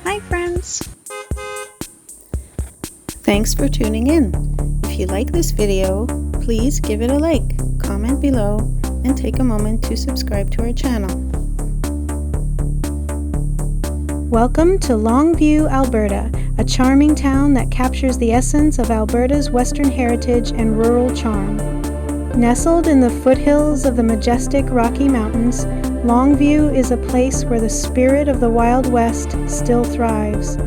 Hi friends! Thanks for tuning in. If you like this video, please give it a like, comment below, and take a moment to subscribe to our channel. Welcome to Longview, Alberta, a charming town that captures the essence of Alberta's Western heritage and rural charm. Nestled in the foothills of the majestic Rocky Mountains, Longview is a place where the spirit of the Wild West still thrives.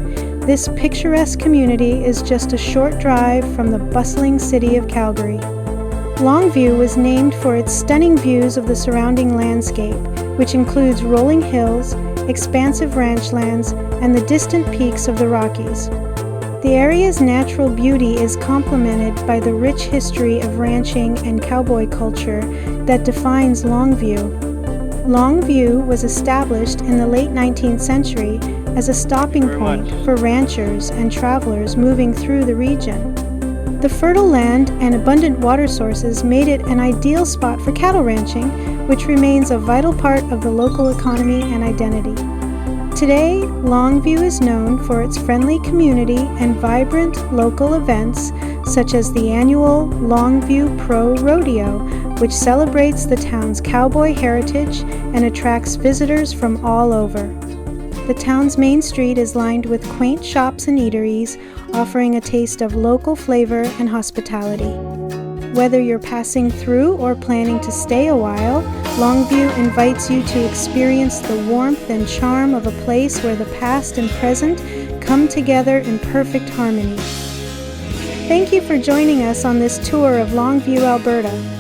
This picturesque community is just a short drive from the bustling city of Calgary. Longview was named for its stunning views of the surrounding landscape, which includes rolling hills, expansive ranch lands, and the distant peaks of the Rockies. The area's natural beauty is complemented by the rich history of ranching and cowboy culture that defines Longview. Longview was established in the late 19th century as a stopping point for ranchers and travelers moving through the region. The fertile land and abundant water sources made it an ideal spot for cattle ranching, which remains a vital part of the local economy and identity. Today, Longview is known for its friendly community and vibrant local events such as the annual Longview Pro Rodeo, which celebrates the town's cowboy heritage and attracts visitors from all over. The town's main street is lined with quaint shops and eateries, offering a taste of local flavor and hospitality. Whether you're passing through or planning to stay a while, Longview invites you to experience the warmth and charm of a place where the past and present come together in perfect harmony. Thank you for joining us on this tour of Longview, Alberta.